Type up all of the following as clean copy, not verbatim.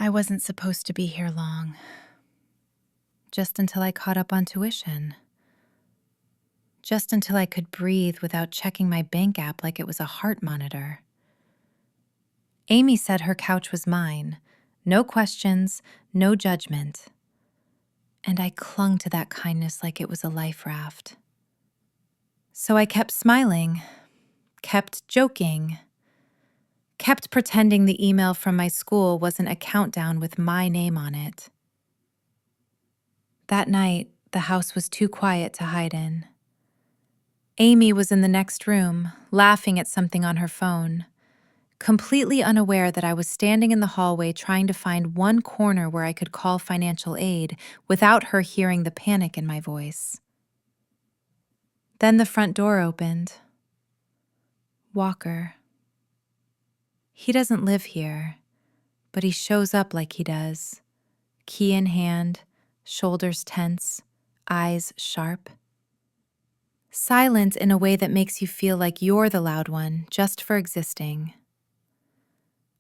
I wasn't supposed to be here long. Just until I caught up on tuition. Just until I could breathe without checking my bank app like it was a heart monitor. Amy said her couch was mine. No questions, no judgment. And I clung to that kindness like it was a life raft. So I kept smiling, kept joking, kept pretending the email from my school wasn't a countdown with my name on it. That night, the house was too quiet to hide in. Amy was in the next room, laughing at something on her phone, completely unaware that I was standing in the hallway trying to find one corner where I could call financial aid without her hearing the panic in my voice. Then the front door opened. Walker. He doesn't live here, but he shows up like he does, key in hand, shoulders tense, eyes sharp. Silent in a way that makes you feel like you're the loud one just for existing.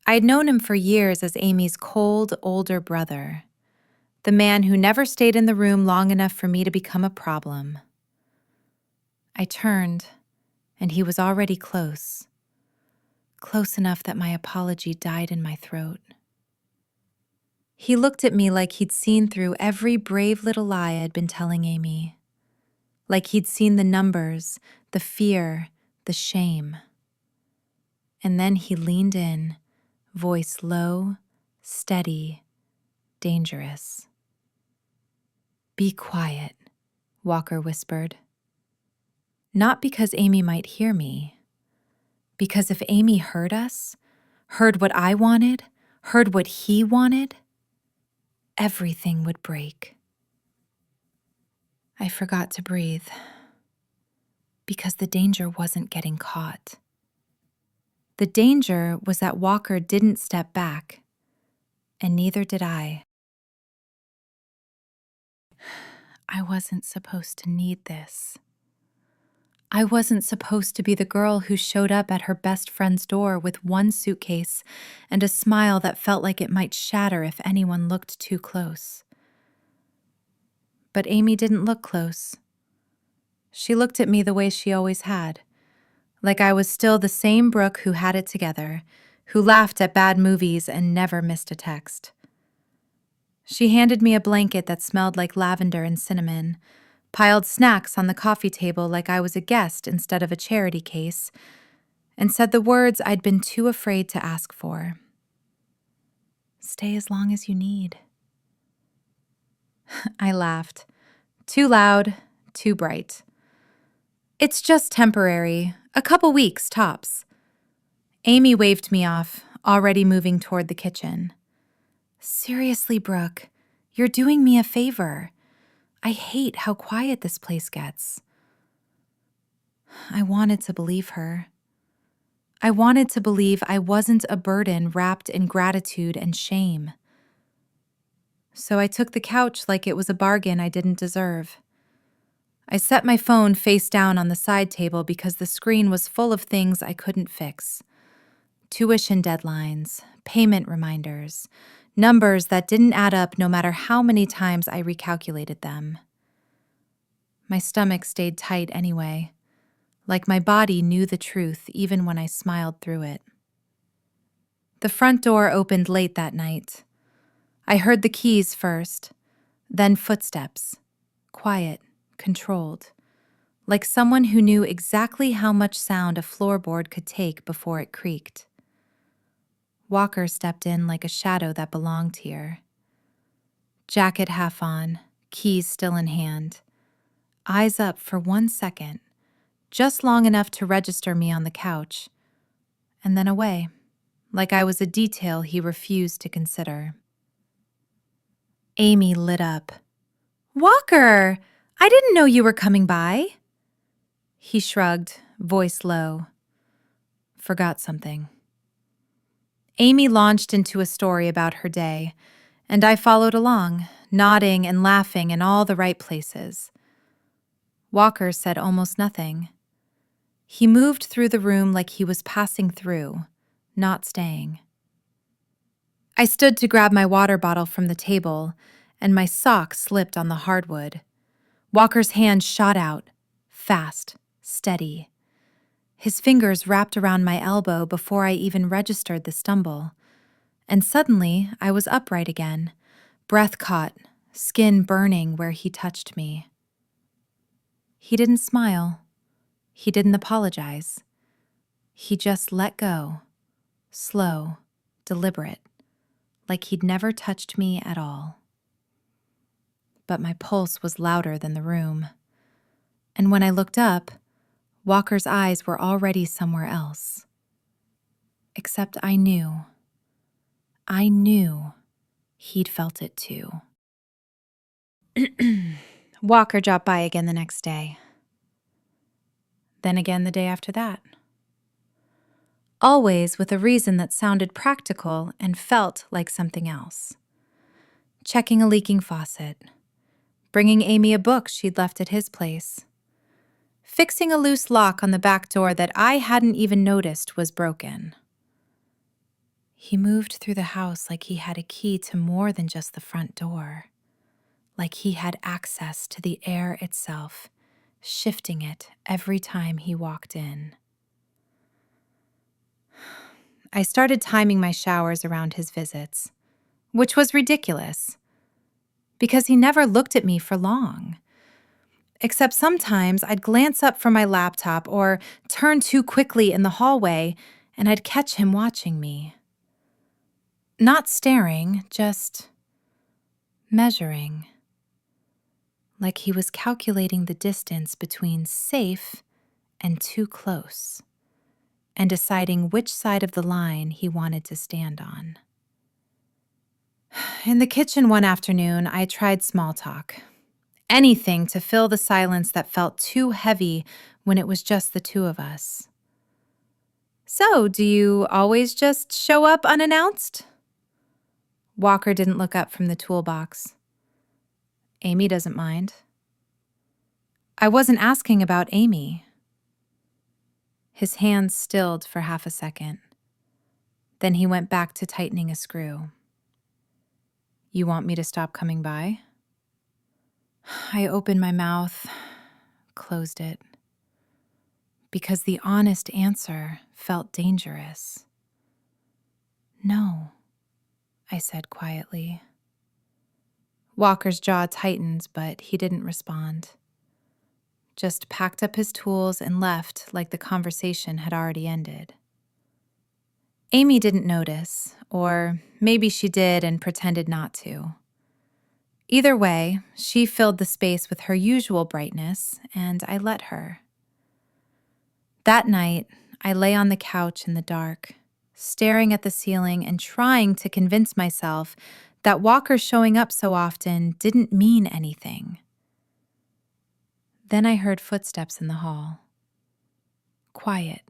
I'd known him for years as Amy's cold, older brother, the man who never stayed in the room long enough for me to become a problem. I turned, and he was already close enough that my apology died in my throat. He looked at me like he'd seen through every brave little lie I'd been telling Amy, like he'd seen the numbers, the fear, the shame. And then he leaned in, voice low, steady, dangerous. "Be quiet," Walker whispered. Not because Amy might hear me, because if Amy heard us, heard what I wanted, heard what he wanted, everything would break. I forgot to breathe, because the danger wasn't getting caught. The danger was that Walker didn't step back, and neither did I. I wasn't supposed to need this. I wasn't supposed to be the girl who showed up at her best friend's door with one suitcase and a smile that felt like it might shatter if anyone looked too close. But Amy didn't look close. She looked at me the way she always had, like I was still the same Brooke who had it together, who laughed at bad movies and never missed a text. She handed me a blanket that smelled like lavender and cinnamon, piled snacks on the coffee table like I was a guest instead of a charity case, and said the words I'd been too afraid to ask for. "Stay as long as you need." I laughed. Too loud, too bright. "It's just temporary, a couple weeks tops." Amy waved me off, already moving toward the kitchen. "Seriously, Brooke, you're doing me a favor. I hate how quiet this place gets." I wanted to believe her. I wanted to believe I wasn't a burden wrapped in gratitude and shame. So I took the couch like it was a bargain I didn't deserve. I set my phone face down on the side table because the screen was full of things I couldn't fix. Tuition deadlines, payment reminders, numbers that didn't add up no matter how many times I recalculated them. My stomach stayed tight anyway, like my body knew the truth even when I smiled through it. The front door opened late that night. I heard the keys first, then footsteps, quiet, controlled, like someone who knew exactly how much sound a floorboard could take before it creaked. Walker stepped in like a shadow that belonged here. Jacket half on, keys still in hand. Eyes up for 1 second, just long enough to register me on the couch, and then away, like I was a detail he refused to consider. Amy lit up. "Walker, I didn't know you were coming by." He shrugged, voice low. "Forgot something." Amy launched into a story about her day, and I followed along, nodding and laughing in all the right places. Walker said almost nothing. He moved through the room like he was passing through, not staying. I stood to grab my water bottle from the table, and my sock slipped on the hardwood. Walker's hand shot out, fast, steady. His fingers wrapped around my elbow before I even registered the stumble. And suddenly, I was upright again, breath caught, skin burning where he touched me. He didn't smile. He didn't apologize. He just let go, slow, deliberate, like he'd never touched me at all. But my pulse was louder than the room. And when I looked up, Walker's eyes were already somewhere else. Except I knew he'd felt it too. Walker dropped by again the next day. Then again the day after that. Always with a reason that sounded practical and felt like something else. Checking a leaking faucet. Bringing Amy a book she'd left at his place. Fixing a loose lock on the back door that I hadn't even noticed was broken. He moved through the house like he had a key to more than just the front door. Like he had access to the air itself, shifting it every time he walked in. I started timing my showers around his visits, which was ridiculous, because he never looked at me for long. Except sometimes I'd glance up from my laptop or turn too quickly in the hallway, and I'd catch him watching me. Not staring, just measuring. Like he was calculating the distance between safe and too close, and deciding which side of the line he wanted to stand on. In the kitchen one afternoon, I tried small talk. Anything to fill the silence that felt too heavy when it was just the two of us. So, do you always just show up unannounced? Walker didn't look up from the toolbox. Amy doesn't mind. I wasn't asking about Amy. His hands stilled for half a second. Then he went back to tightening a screw. You want me to stop coming by? I opened my mouth, closed it, because the honest answer felt dangerous. No, I said quietly. Walker's jaw tightened, but he didn't respond. Just packed up his tools and left like the conversation had already ended. Amy didn't notice, or maybe she did and pretended not to. Either way, she filled the space with her usual brightness, and I let her. That night, I lay on the couch in the dark, staring at the ceiling and trying to convince myself that Walker showing up so often didn't mean anything. Then I heard footsteps in the hall. Quiet,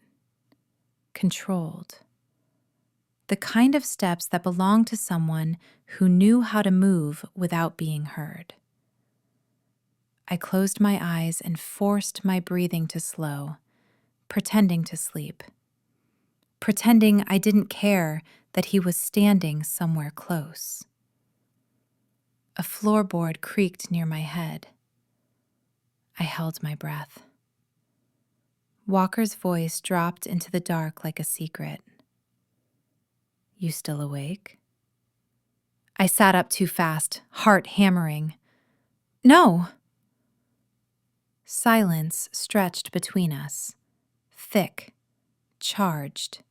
controlled. The kind of steps that belonged to someone who knew how to move without being heard. I closed my eyes and forced my breathing to slow, pretending to sleep. Pretending I didn't care that he was standing somewhere close. A floorboard creaked near my head. I held my breath. Walker's voice dropped into the dark like a secret. You still awake? I sat up too fast, heart hammering. No. Silence stretched between us, thick, charged,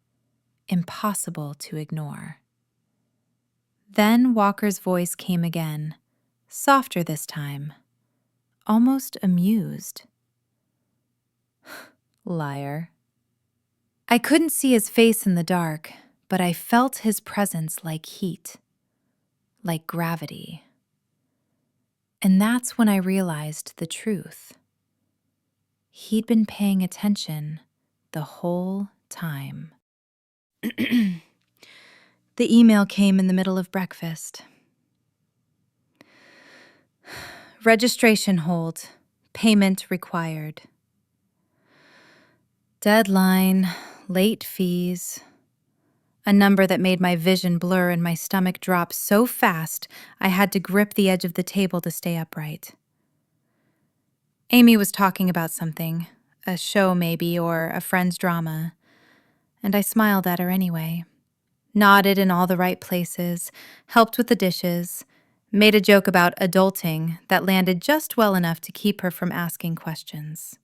impossible to ignore. Then Walker's voice came again, softer this time, almost amused. Liar. I couldn't see his face in the dark, but I felt his presence like heat, like gravity. And that's when I realized the truth. He'd been paying attention the whole time. The email came in the middle of breakfast. Registration hold. Payment required. Deadline. Late fees. a number that made my vision blur and my stomach drop so fast I had to grip the edge of the table to stay upright. Amy was talking about something, a show maybe, or a friend's drama, and I smiled at her anyway. Nodded in all the right places, helped with the dishes, made a joke about adulting that landed just well enough to keep her from asking questions.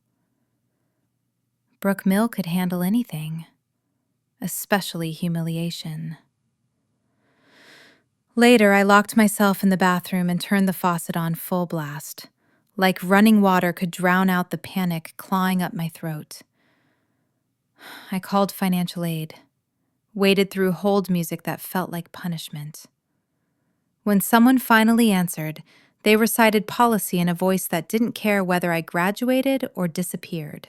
Brooke Mill could handle anything, especially humiliation. Later, I locked myself in the bathroom and turned the faucet on full blast, like running water could drown out the panic clawing up my throat. I called financial aid, waded through hold music that felt like punishment. When someone finally answered, they recited policy in a voice that didn't care whether I graduated or disappeared.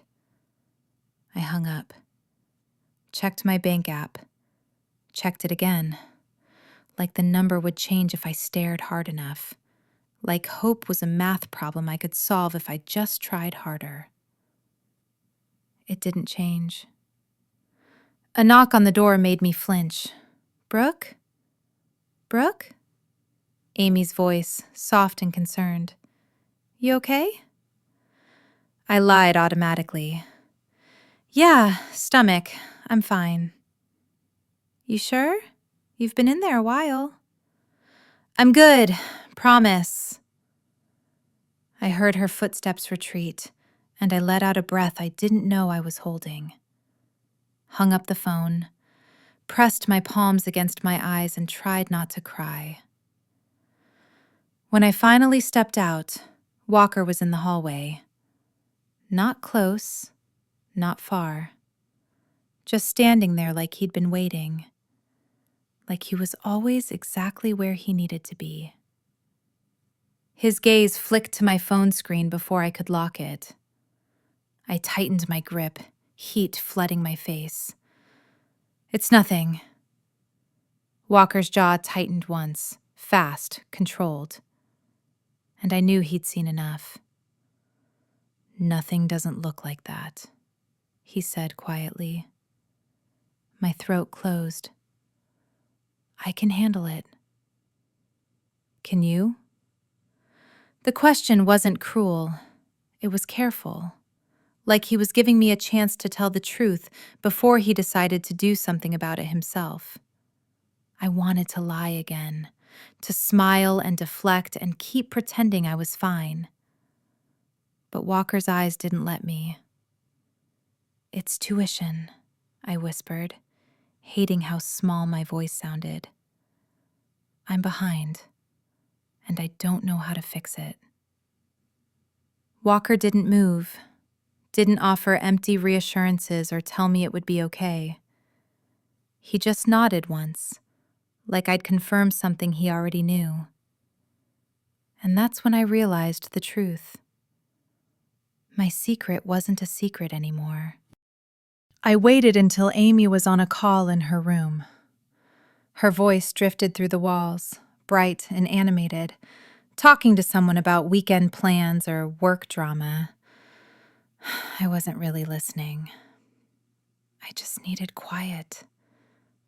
I hung up, checked my bank app, checked it again, like the number would change if I stared hard enough, like hope was a math problem I could solve if I just tried harder. It didn't change. A knock on the door made me flinch. "Brooke? Brooke?" Amy's voice, soft and concerned. "You okay?" I lied automatically. "Yeah, stomach. I'm fine." "You sure? You've been in there a while." "I'm good. Promise." I heard her footsteps retreat, and I let out a breath I didn't know I was holding. Hung up the phone, pressed my palms against my eyes, and tried not to cry. When I finally stepped out, Walker was in the hallway. Not close, not far. Just standing there like he'd been waiting. Like he was always exactly where he needed to be. His gaze flicked to my phone screen before I could lock it. I tightened my grip, heat flooding my face. "It's nothing." Walker's jaw tightened once, fast, controlled. And I knew he'd seen enough. "Nothing doesn't look like that," he said quietly. My throat closed. "I can handle it." "Can you?" The question wasn't cruel. It was careful. Like he was giving me a chance to tell the truth before he decided to do something about it himself. I wanted to lie again, to smile and deflect and keep pretending I was fine. But Walker's eyes didn't let me. "It's tuition," I whispered, hating how small my voice sounded. "I'm behind, and I don't know how to fix it." Walker didn't move, didn't offer empty reassurances or tell me it would be okay. He just nodded once, like I'd confirmed something he already knew. And that's when I realized the truth. My secret wasn't a secret anymore. I waited until Amy was on a call in her room. Her voice drifted through the walls, bright and animated, talking to someone about weekend plans or work drama. I wasn't really listening. I just needed quiet,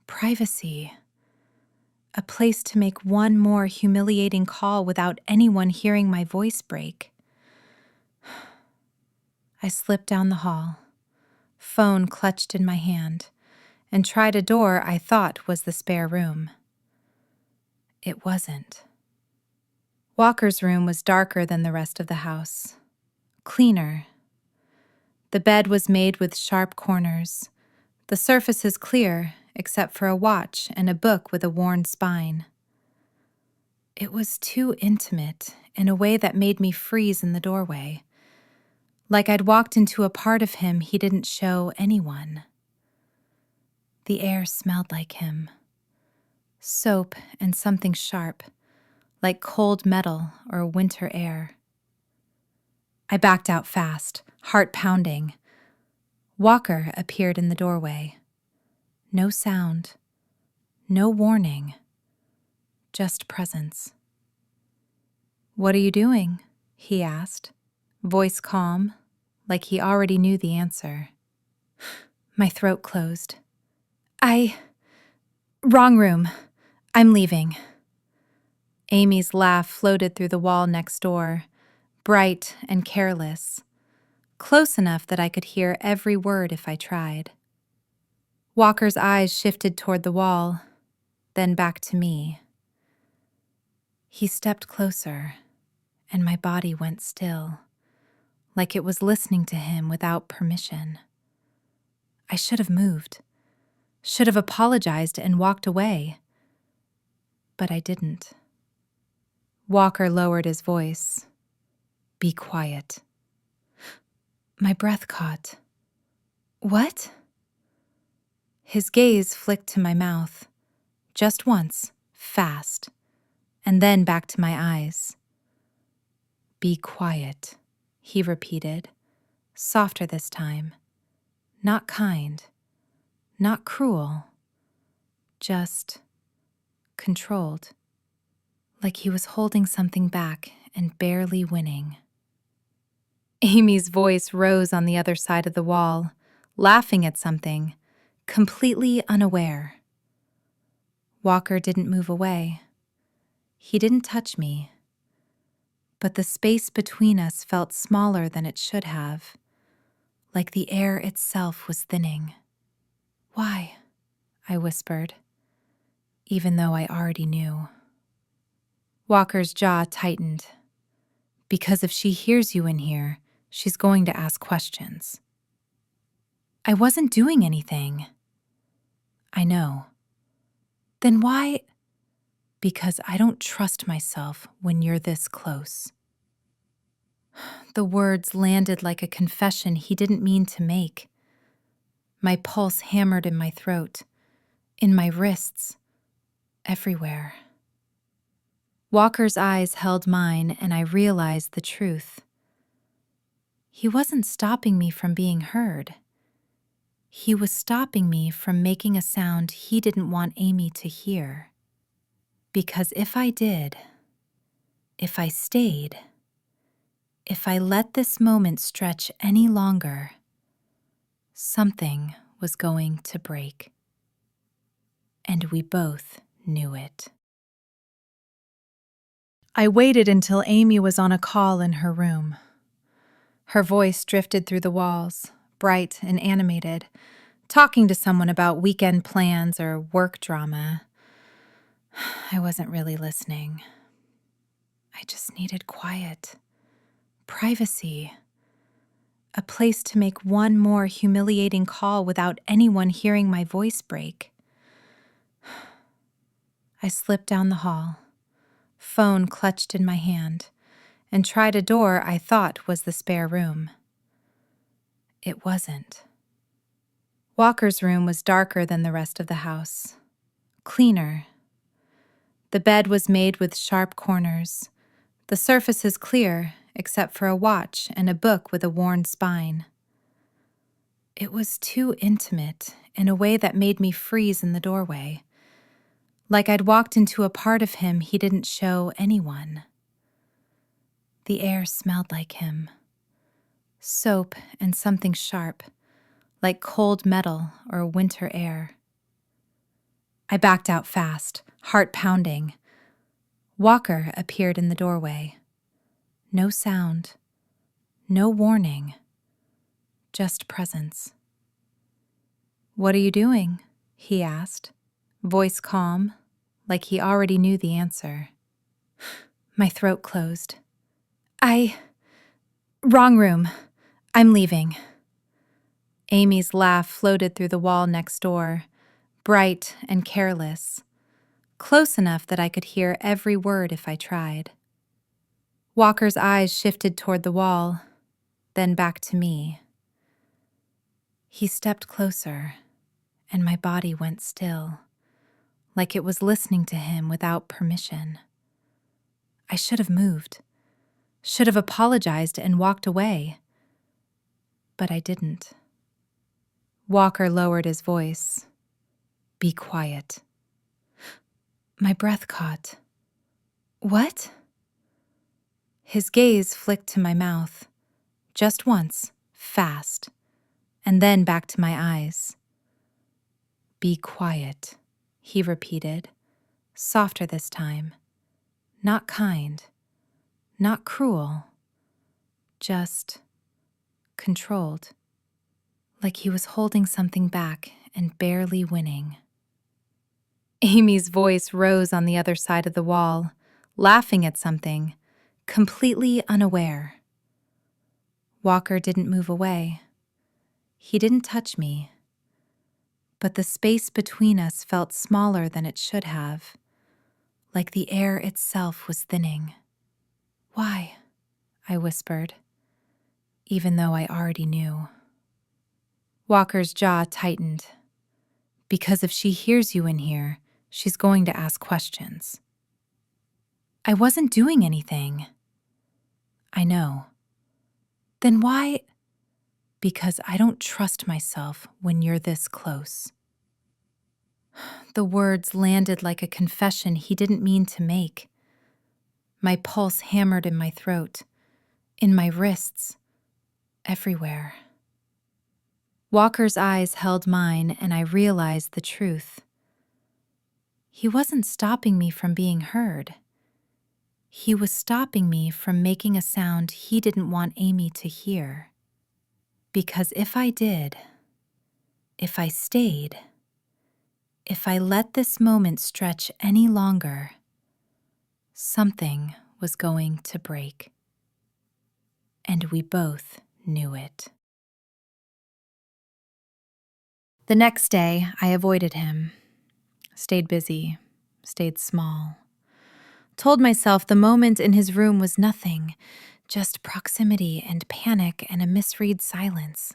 privacy, a place to make one more humiliating call without anyone hearing my voice break. I slipped down the hall, phone clutched in my hand, and tried a door I thought was the spare room. It wasn't. Walker's room was darker than the rest of the house, cleaner. The bed was made with sharp corners, the surfaces clear except for a watch and a book with a worn spine. It was too intimate in a way that made me freeze in the doorway, like I'd walked into a part of him he didn't show anyone. The air smelled like him, soap and something sharp, like cold metal or winter air. I backed out fast, heart pounding. Walker appeared in the doorway. No sound, no warning, just presence. "What are you doing?" he asked, voice calm, like he already knew the answer. My throat closed. I Wrong room. I'm leaving. Amy's laugh floated through the wall next door, bright and careless, close enough that I could hear every word if I tried. Walker's eyes shifted toward the wall, then back to me. He stepped closer, and my body went still, like it was listening to him without permission. I should have moved, should have apologized and walked away, but I didn't. Walker lowered his voice. Be quiet. My breath caught. What? His gaze flicked to my mouth, just once, fast, and then back to my eyes. Be quiet, he repeated, softer this time. Not kind, not cruel, just controlled, like he was holding something back and barely winning. Amy's voice rose on the other side of the wall, laughing at something, completely unaware. Walker didn't move away. He didn't touch me. But the space between us felt smaller than it should have, like the air itself was thinning. Why? I whispered, even though I already knew. Walker's jaw tightened. Because if she hears you in here, she's going to ask questions. I wasn't doing anything. I know. Then why? Because I don't trust myself when you're this close. The words landed like a confession he didn't mean to make. My pulse hammered in my throat, in my wrists, everywhere. Walker's eyes held mine, and I realized the truth. He wasn't stopping me from being heard. He was stopping me from making a sound he didn't want Amy to hear. Because if I did, if I stayed, if I let this moment stretch any longer, something was going to break. And we both knew it. I waited until Amy was on a call in her room. Her voice drifted through the walls, bright and animated, talking to someone about weekend plans or work drama. I wasn't really listening. I just needed quiet, privacy, a place to make one more humiliating call without anyone hearing my voice break. I slipped down the hall, phone clutched in my hand, and tried a door I thought was the spare room. It wasn't. Walker's room was darker than the rest of the house, cleaner. The bed was made with sharp corners, the surfaces clear except for a watch and a book with a worn spine. It was too intimate in a way that made me freeze in the doorway, like I'd walked into a part of him he didn't show anyone. The air smelled like him. Soap and something sharp, like cold metal or winter air. I backed out fast, heart pounding. Walker appeared in the doorway. No sound, no warning, just presence. "What are you doing?" he asked, voice calm, like he already knew the answer. My throat closed. Wrong room. I'm leaving. Amy's laugh floated through the wall next door, bright and careless, close enough that I could hear every word if I tried. Walker's eyes shifted toward the wall, then back to me. He stepped closer, and my body went still, like it was listening to him without permission. I should have moved, should have apologized and walked away, but I didn't. Walker lowered his voice. Be quiet. My breath caught. What? His gaze flicked to my mouth, just once, and then back to my eyes. Be quiet, he repeated, softer this time. Not kind, not cruel, just controlled. Like he was holding something back and barely winning. Amy's voice rose on the other side of the wall, laughing at something, completely unaware. Walker didn't move away. He didn't touch me. But the space between us felt smaller than it should have, like the air itself was thinning. Why? I whispered, even though I already knew. Walker's jaw tightened. Because if she hears you in here, she's going to ask questions. I wasn't doing anything. I know. Then why? Because I don't trust myself when you're this close. The words landed like a confession he didn't mean to make. My pulse hammered in my throat, in my wrists, everywhere. Walker's eyes held mine, and I realized the truth. He wasn't stopping me from being heard. He was stopping me from making a sound he didn't want Amy to hear. Because if I did, if I stayed, if I let this moment stretch any longer, something was going to break. And we both knew it. The next day, I avoided him. Stayed busy, stayed small. Told myself the moment in his room was nothing, just proximity and panic and a misread silence.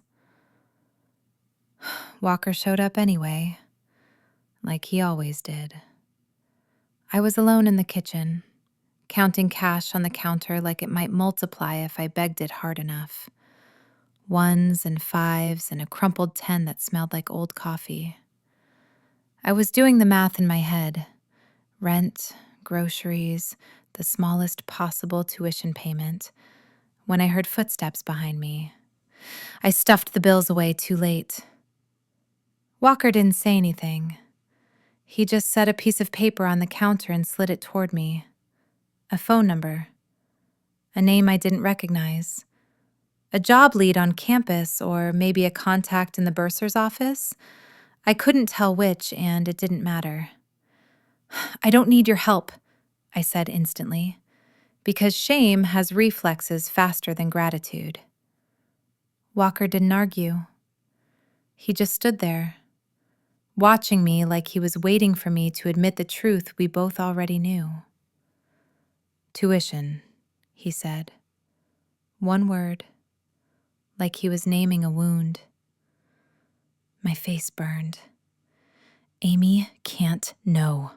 Walker showed up anyway, like he always did. I was alone in the kitchen, counting cash on the counter like it might multiply if I begged it hard enough. Ones and fives and a crumpled 10 that smelled like old coffee. I was doing the math in my head. Rent, groceries, the smallest possible tuition payment, when I heard footsteps behind me. I stuffed the bills away too late. Walker didn't say anything. He just set a piece of paper on the counter and slid it toward me. A phone number. A name I didn't recognize. A job lead on campus, or maybe a contact in the bursar's office. I couldn't tell which, and it didn't matter. I don't need your help, I said instantly, because shame has reflexes faster than gratitude. Walker didn't argue. He just stood there, watching me like he was waiting for me to admit the truth we both already knew. Tuition, he said. One word, like he was naming a wound. My face burned. Amy can't know.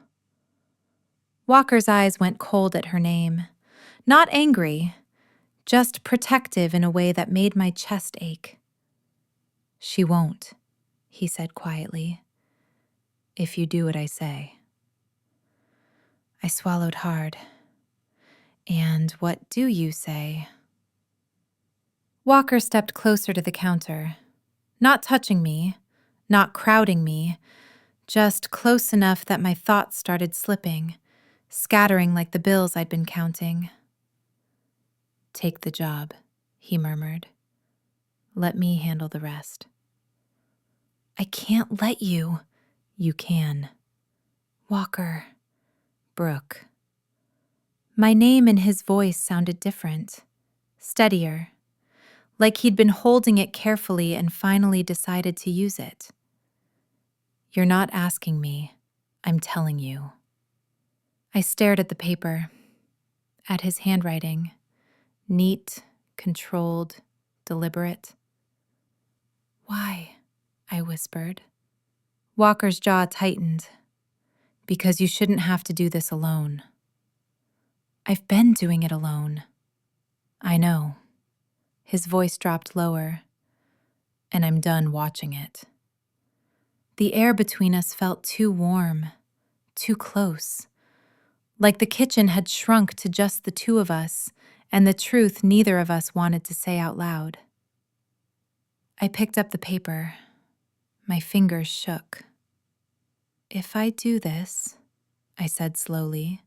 Walker's eyes went cold at her name. Not angry, just protective in a way that made my chest ache. She won't, he said quietly, if you do what I say. I swallowed hard. And what do you say? Walker stepped closer to the counter, not touching me, not crowding me, just close enough that my thoughts started slipping, scattering like the bills I'd been counting. Take the job, he murmured. Let me handle the rest. I can't let you. You can. Walker. Brooke. My name in his voice sounded different, steadier, like he'd been holding it carefully and finally decided to use it. You're not asking me, I'm telling you. I stared at the paper, at his handwriting, neat, controlled, deliberate. Why? I whispered. Walker's jaw tightened. Because you shouldn't have to do this alone. I've been doing it alone. I know. His voice dropped lower, and I'm done watching it. The air between us felt too warm, too close, like the kitchen had shrunk to just the two of us, and the truth neither of us wanted to say out loud. I picked up the paper. My fingers shook. If I do this, I said slowly,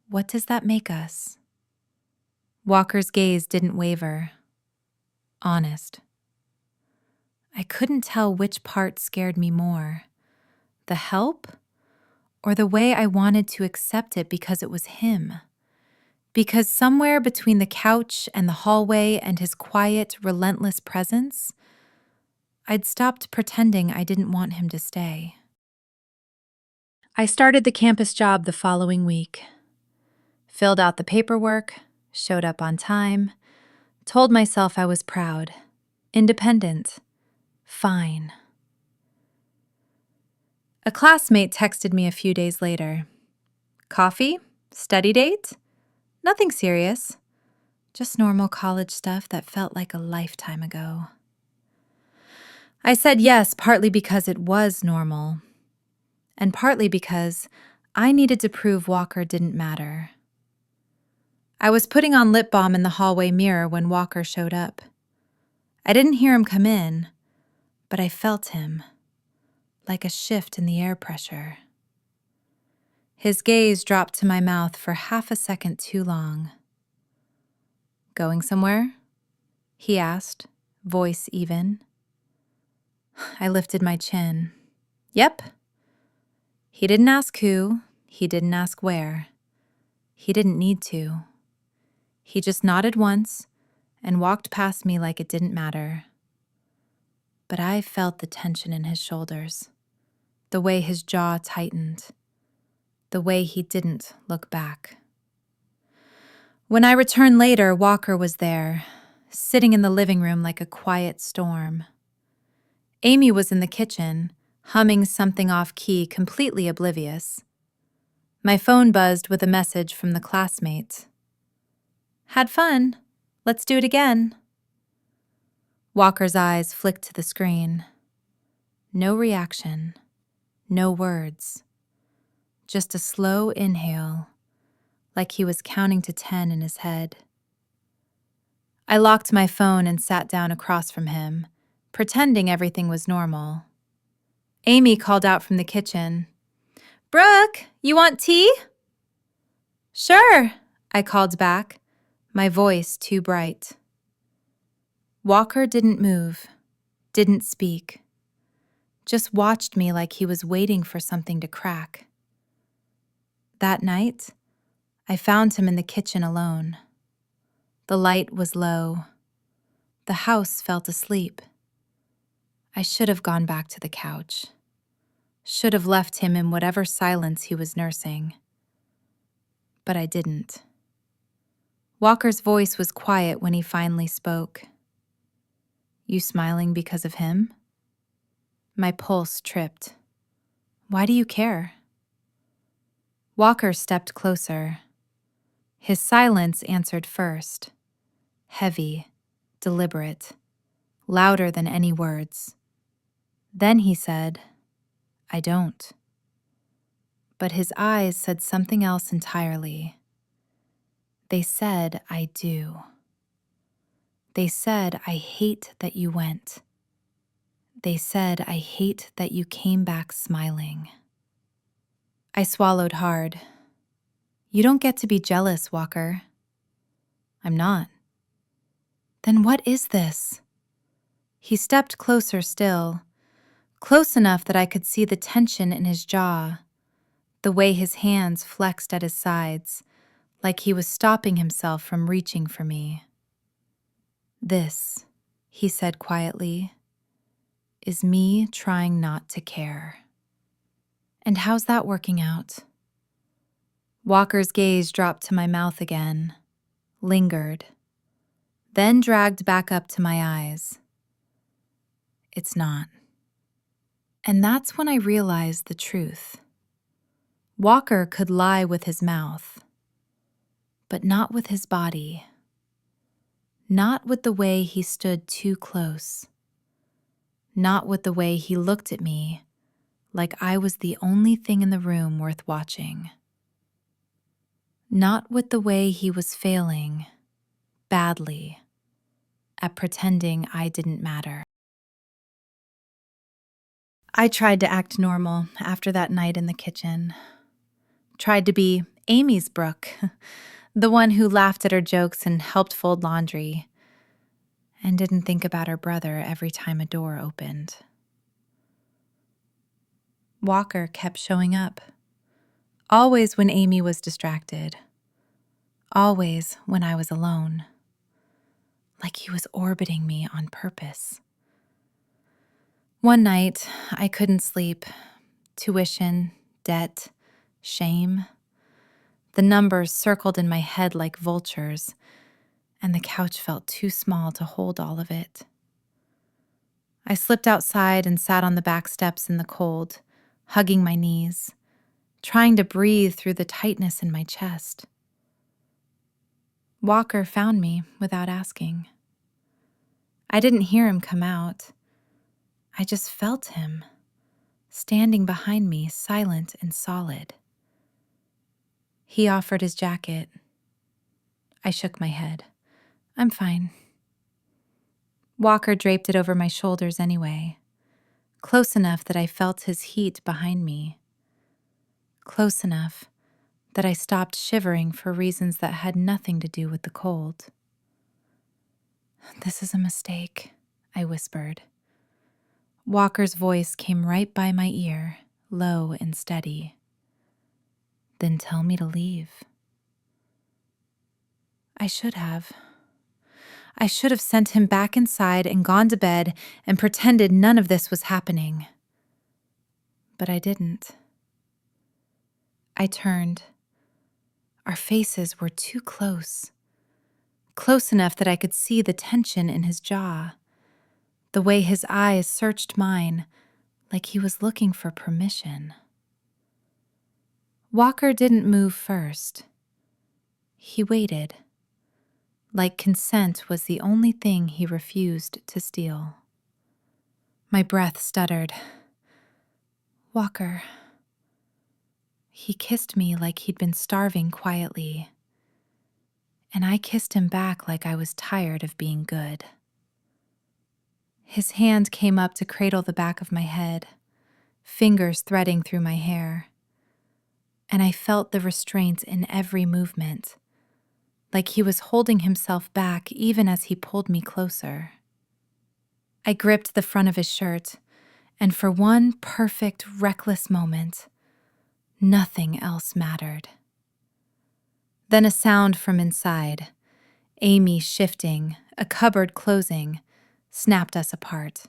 what does that make us? Walker's gaze didn't waver. Honest. I couldn't tell which part scared me more, the help or the way I wanted to accept it because it was him. Because somewhere between the couch and the hallway and his quiet, relentless presence, I'd stopped pretending I didn't want him to stay. I started the campus job the following week. Filled out the paperwork, showed up on time, told myself I was proud, independent, fine. A classmate texted me a few days later. Coffee? Study date? Nothing serious. Just normal college stuff that felt like a lifetime ago. I said yes, partly because it was normal, and partly because I needed to prove Walker didn't matter. I was putting on lip balm in the hallway mirror when Walker showed up. I didn't hear him come in, but I felt him, like a shift in the air pressure. His gaze dropped to my mouth for half a second too long. Going somewhere? He asked, voice even. I lifted my chin. Yep. He didn't ask who, he didn't ask where. He didn't need to. He just nodded once and walked past me like it didn't matter. But I felt the tension in his shoulders, the way his jaw tightened, the way he didn't look back. When I returned later, Walker was there, sitting in the living room like a quiet storm. Amy was in the kitchen, humming something off-key, completely oblivious. My phone buzzed with a message from the classmate. Had fun. Let's do it again. Walker's eyes flicked to the screen. No reaction. No words. Just a slow inhale, like he was counting to 10 in his head. I locked my phone and sat down across from him, pretending everything was normal. Amy called out from the kitchen. Brooke, you want tea? Sure, I called back, my voice too bright. Walker didn't move, didn't speak, just watched me like he was waiting for something to crack. That night, I found him in the kitchen alone. The light was low. The house felt asleep. I should have gone back to the couch. Should have left him in whatever silence he was nursing. But I didn't. Walker's voice was quiet when he finally spoke. You smiling because of him? My pulse tripped. Why do you care? Walker stepped closer. His silence answered first. Heavy, deliberate, louder than any words. Then he said, I don't. But his eyes said something else entirely. They said, I do. They said, I hate that you went. They said, I hate that you came back smiling. I swallowed hard. You don't get to be jealous, Walker. I'm not. Then what is this? He stepped closer still, close enough that I could see the tension in his jaw, the way his hands flexed at his sides, like he was stopping himself from reaching for me. This, he said quietly, is me trying not to care. And how's that working out? Walker's gaze dropped to my mouth again, lingered, then dragged back up to my eyes. It's not. And that's when I realized the truth. Walker could lie with his mouth, but not with his body. Not with the way he stood too close. Not with the way he looked at me like I was the only thing in the room worth watching. Not with the way he was failing, badly, at pretending I didn't matter. I tried to act normal after that night in the kitchen. Tried to be Amy's Brooke, the one who laughed at her jokes and helped fold laundry, and didn't think about her brother every time a door opened. Walker kept showing up. Always when Amy was distracted. Always when I was alone. Like he was orbiting me on purpose. One night, I couldn't sleep. Tuition, debt, shame. The numbers circled in my head like vultures, and the couch felt too small to hold all of it. I slipped outside and sat on the back steps in the cold, hugging my knees, trying to breathe through the tightness in my chest. Walker found me without asking. I didn't hear him come out. I just felt him, standing behind me, silent and solid. He offered his jacket. I shook my head. I'm fine. Walker draped it over my shoulders anyway, close enough that I felt his heat behind me. Close enough that I stopped shivering for reasons that had nothing to do with the cold. This is a mistake, I whispered. Walker's voice came right by my ear, low and steady. Then tell me to leave. I should have. I should have sent him back inside and gone to bed and pretended none of this was happening. But I didn't. I turned. Our faces were too close. Close enough that I could see the tension in his jaw. The way his eyes searched mine, like he was looking for permission. Walker didn't move first. He waited, like consent was the only thing he refused to steal. My breath stuttered. Walker. He kissed me like he'd been starving quietly, and I kissed him back like I was tired of being good. His hand came up to cradle the back of my head, fingers threading through my hair, and I felt the restraint in every movement, like he was holding himself back even as he pulled me closer. I gripped the front of his shirt, and for one perfect, reckless moment, nothing else mattered. Then a sound from inside, Amy shifting, a cupboard closing, snapped us apart.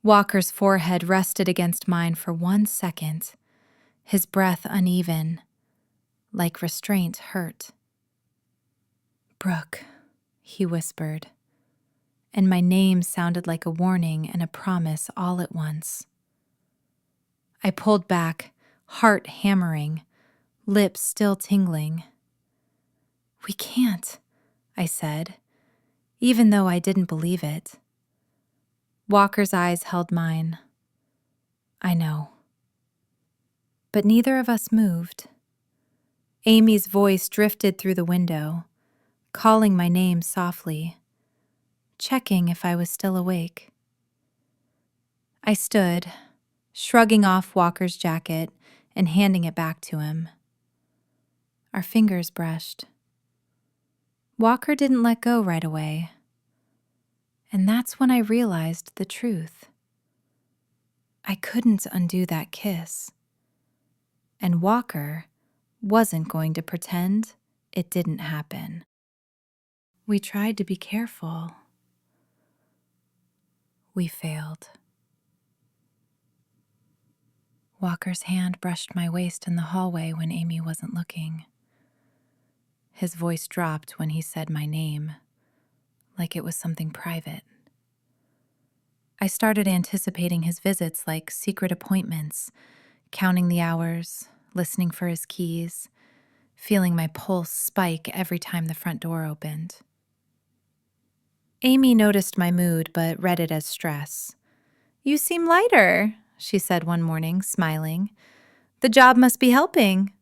Walker's forehead rested against mine for 1 second, his breath uneven, like restraint hurt. Brooke, he whispered, and my name sounded like a warning and a promise all at once. I pulled back, heart hammering, lips still tingling. We can't, I said, even though I didn't believe it. Walker's eyes held mine. I know. But neither of us moved. Amy's voice drifted through the window, calling my name softly, checking if I was still awake. I stood, shrugging off Walker's jacket and handing it back to him. Our fingers brushed. Walker didn't let go right away. And that's when I realized the truth. I couldn't undo that kiss. And Walker wasn't going to pretend it didn't happen. We tried to be careful. We failed. Walker's hand brushed my waist in the hallway when Amy wasn't looking. His voice dropped when he said my name, like it was something private. I started anticipating his visits like secret appointments, counting the hours, listening for his keys, feeling my pulse spike every time the front door opened. Amy noticed my mood but read it as stress. "You seem lighter," she said one morning, smiling. "The job must be helping."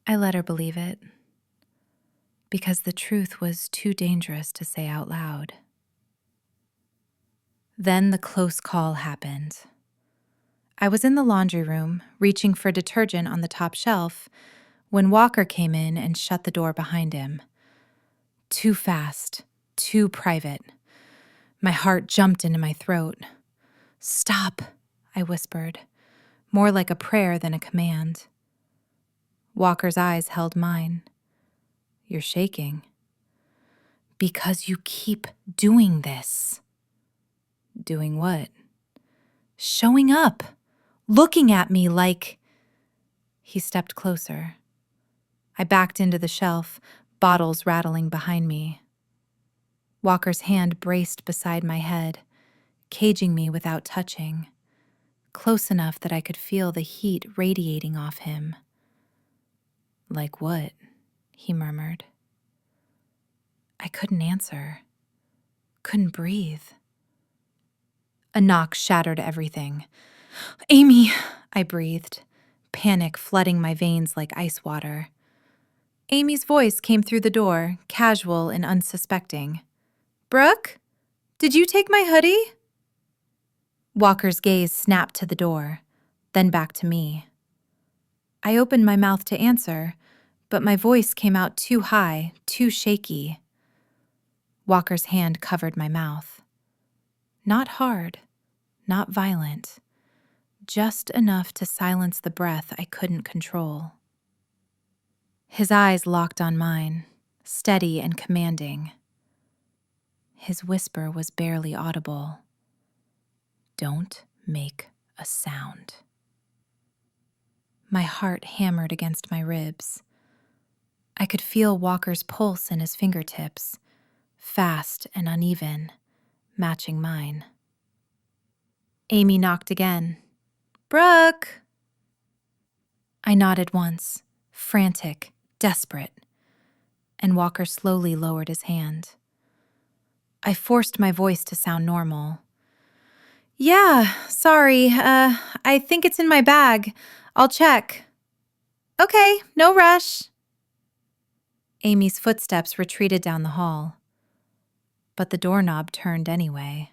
I let her believe it, because the truth was too dangerous to say out loud. Then the close call happened. I was in the laundry room, reaching for detergent on the top shelf, when Walker came in and shut the door behind him. Too fast, too private. My heart jumped into my throat. "Stop," I whispered, more like a prayer than a command. Walker's eyes held mine. "You're shaking." "Because you keep doing this." "Doing what?" "Showing up. Looking at me like..." He stepped closer. I backed into the shelf, bottles rattling behind me. Walker's hand braced beside my head, caging me without touching, close enough that I could feel the heat radiating off him. "Like what?" he murmured. I couldn't answer. Couldn't breathe. A knock shattered everything. "Amy," I breathed, panic flooding my veins like ice water. Amy's voice came through the door, casual and unsuspecting. "Brooke, did you take my hoodie?" Walker's gaze snapped to the door, then back to me. I opened my mouth to answer, but my voice came out too high, too shaky. Walker's hand covered my mouth. Not hard, not violent, just enough to silence the breath I couldn't control. His eyes locked on mine, steady and commanding. His whisper was barely audible. "Don't make a sound." My heart hammered against my ribs. I could feel Walker's pulse in his fingertips, fast and uneven, matching mine. Amy knocked again. "Brooke!" I nodded once, frantic, desperate, and Walker slowly lowered his hand. I forced my voice to sound normal. "Yeah, sorry, I think it's in my bag. I'll check." "Okay, no rush." Amy's footsteps retreated down the hall, but the doorknob turned anyway.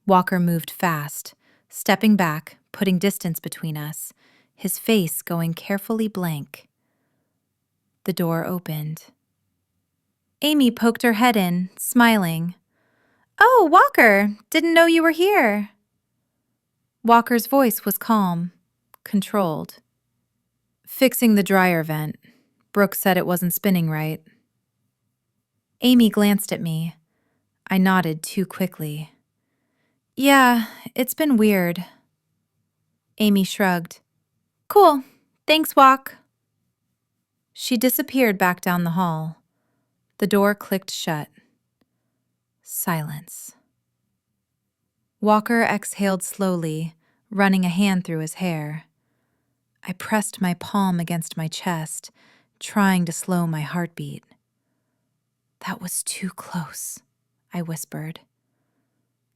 Walker moved fast, stepping back, putting distance between us, his face going carefully blank. The door opened. Amy poked her head in, smiling. "Oh, Walker, didn't know you were here." Walker's voice was calm, controlled. "Fixing the dryer vent. Brooke said it wasn't spinning right." Amy glanced at me. I nodded too quickly. "Yeah, it's been weird." Amy shrugged. "Cool. Thanks, Walk." She disappeared back down the hall. The door clicked shut. Silence. Walker exhaled slowly, running a hand through his hair. I pressed my palm against my chest, trying to slow my heartbeat. "That was too close," I whispered.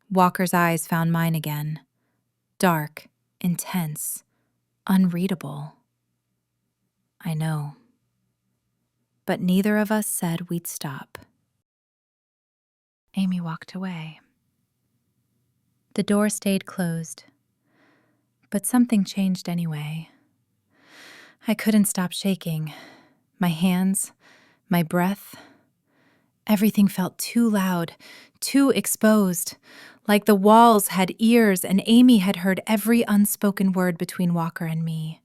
Walker's eyes found mine again. Dark, intense, unreadable. "I know." But neither of us said we'd stop. Amy walked away. The door stayed closed, but something changed anyway. I couldn't stop shaking. My hands, my breath, everything felt too loud, too exposed, like the walls had ears and Amy had heard every unspoken word between Walker and me.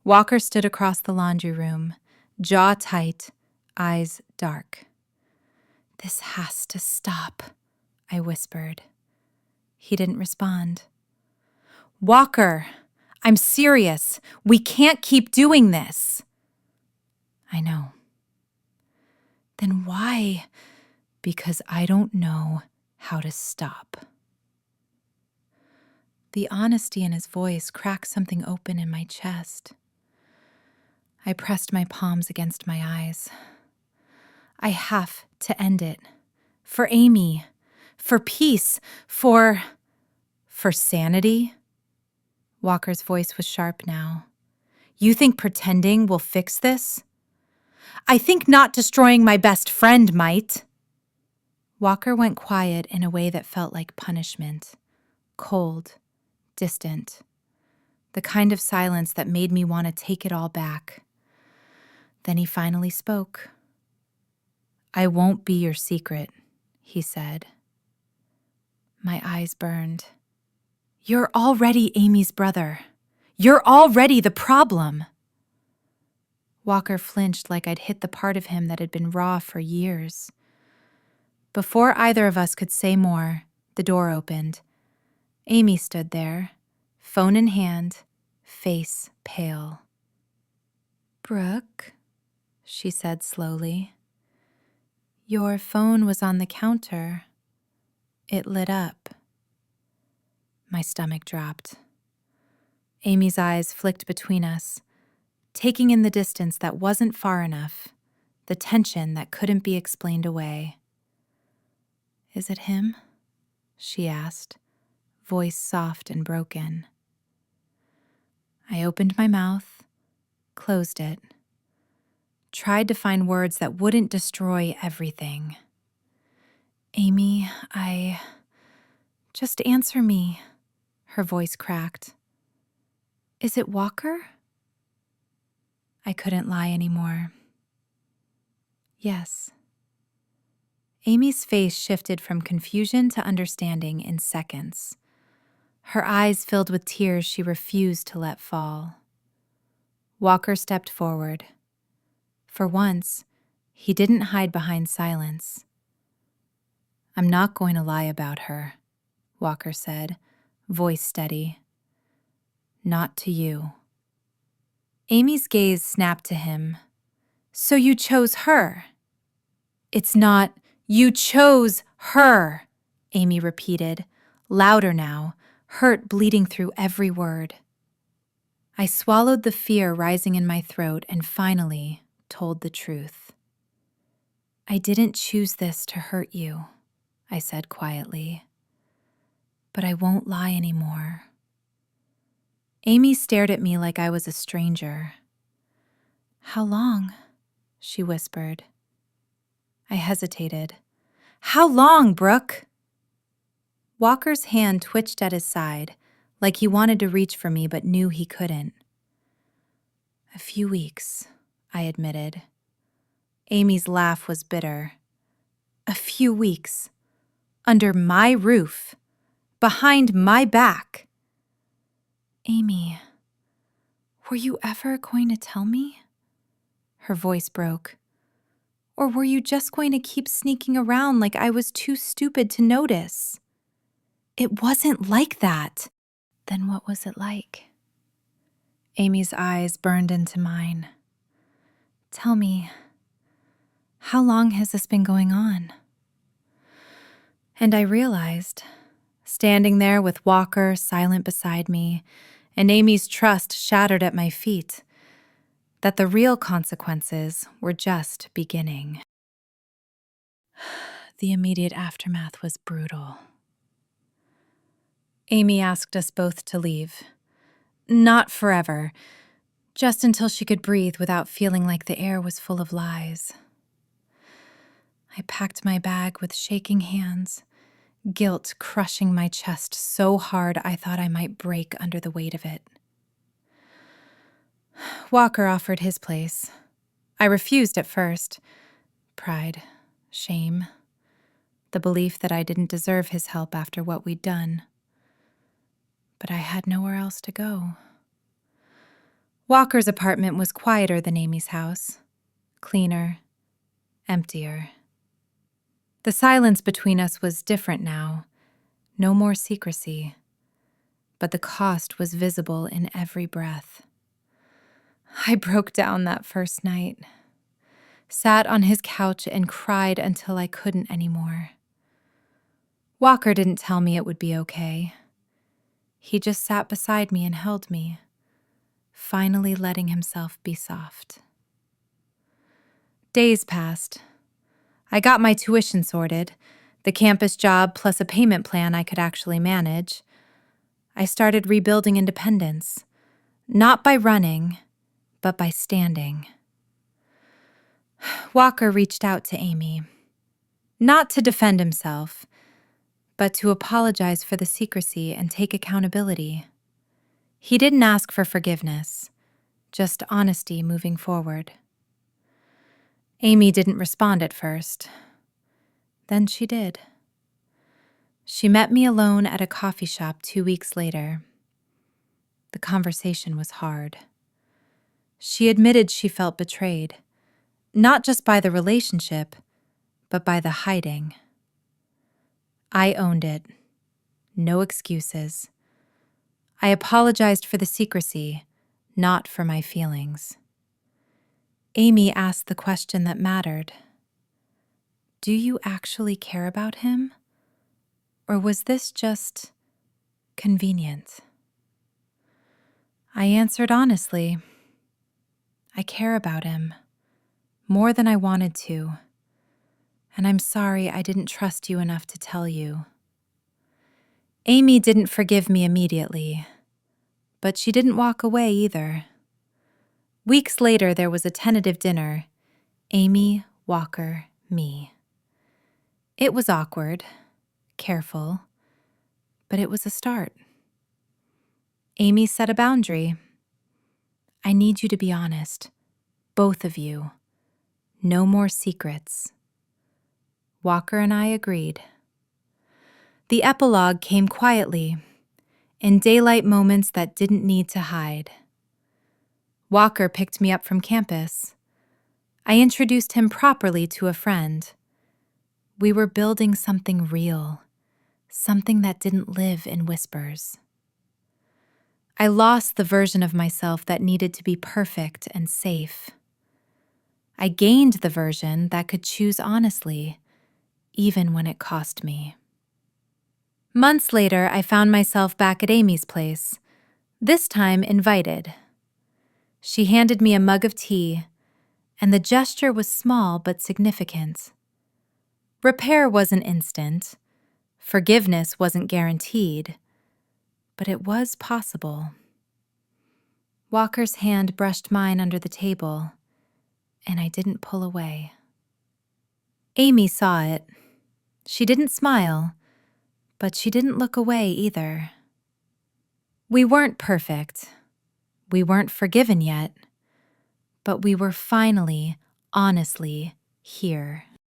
Walker stood across the laundry room, jaw tight, eyes dark. "This has to stop," I whispered. He didn't respond. "Walker, I'm serious. We can't keep doing this." "I know." "Then why?" "Because I don't know how to stop." The honesty in his voice cracked something open in my chest. I pressed my palms against my eyes. I have to end it. For Amy. For peace. For sanity. Walker's voice was sharp now. "You think pretending will fix this?" "I think not destroying my best friend might." Walker went quiet in a way that felt like punishment. Cold, distant. The kind of silence that made me want to take it all back. Then he finally spoke. "I won't be your secret," he said. My eyes burned. "You're already Amy's brother. You're already the problem." Walker flinched like I'd hit the part of him that had been raw for years. Before either of us could say more, the door opened. Amy stood there, phone in hand, face pale. "Brooke," she said slowly. "Your phone was on the counter. It lit up." My stomach dropped. Amy's eyes flicked between us, taking in the distance that wasn't far enough, the tension that couldn't be explained away. "Is it him?" she asked, voice soft and broken. I opened my mouth, closed it, tried to find words that wouldn't destroy everything. "Amy, Just answer me," her voice cracked. "Is it Walker?" I couldn't lie anymore. "Yes." Amy's face shifted from confusion to understanding in seconds. Her eyes filled with tears she refused to let fall. Walker stepped forward. For once, he didn't hide behind silence. "I'm not going to lie about her," Walker said, voice steady. "Not to you." Amy's gaze snapped to him. "So you chose her?" "It's not, you chose her," Amy repeated, louder now, hurt bleeding through every word. I swallowed the fear rising in my throat and finally told the truth. "I didn't choose this to hurt you," I said quietly. "But I won't lie anymore." Amy stared at me like I was a stranger. "How long?" she whispered. I hesitated. "How long, Brooke?" Walker's hand twitched at his side, like he wanted to reach for me but knew he couldn't. "A few weeks," I admitted. Amy's laugh was bitter. "A few weeks. Under my roof. Behind my back." "Amy, were you ever going to tell me?" Her voice broke. "Or were you just going to keep sneaking around like I was too stupid to notice?" "It wasn't like that." "Then what was it like?" Amy's eyes burned into mine. "Tell me, how long has this been going on?" And I realized, standing there with Walker silent beside me and Amy's trust shattered at my feet, that the real consequences were just beginning. The immediate aftermath was brutal. Amy asked us both to leave. Not forever, just until she could breathe without feeling like the air was full of lies. I packed my bag with shaking hands, guilt crushing my chest so hard I thought I might break under the weight of it. Walker offered his place. I refused at first. Pride, shame, the belief that I didn't deserve his help after what we'd done. But I had nowhere else to go. Walker's apartment was quieter than Amy's house, cleaner, emptier. The silence between us was different now, no more secrecy, but the cost was visible in every breath. I broke down that first night, sat on his couch and cried until I couldn't anymore. Walker didn't tell me it would be okay. He just sat beside me and held me, finally letting himself be soft. Days passed. I got my tuition sorted, the campus job plus a payment plan I could actually manage. I started rebuilding independence, not by running, but by standing. Walker reached out to Amy. Not to defend himself, but to apologize for the secrecy and take accountability. He didn't ask for forgiveness, just honesty moving forward. Amy didn't respond at first. Then she did. She met me alone at a coffee shop 2 weeks later. The conversation was hard. She admitted she felt betrayed, not just by the relationship, but by the hiding. I owned it. No excuses. I apologized for the secrecy, not for my feelings. Amy asked the question that mattered. Do you actually care about him? Or was this just convenient? I answered honestly. I care about him, more than I wanted to, and I'm sorry I didn't trust you enough to tell you. Amy didn't forgive me immediately, but she didn't walk away either. Weeks later, there was a tentative dinner. Amy, Walker, me. It was awkward, careful, but it was a start. Amy set a boundary. I need you to be honest, both of you. No more secrets. Walker and I agreed. The epilogue came quietly, in daylight moments that didn't need to hide. Walker picked me up from campus. I introduced him properly to a friend. We were building something real, something that didn't live in whispers. I lost the version of myself that needed to be perfect and safe. I gained the version that could choose honestly, even when it cost me. Months later, I found myself back at Amy's place, this time invited. She handed me a mug of tea, and the gesture was small but significant. Repair wasn't instant, forgiveness wasn't guaranteed, but it was possible. Walker's hand brushed mine under the table, and I didn't pull away. Amy saw it. She didn't smile, but she didn't look away either. We weren't perfect. We weren't forgiven yet, but we were finally, honestly, here.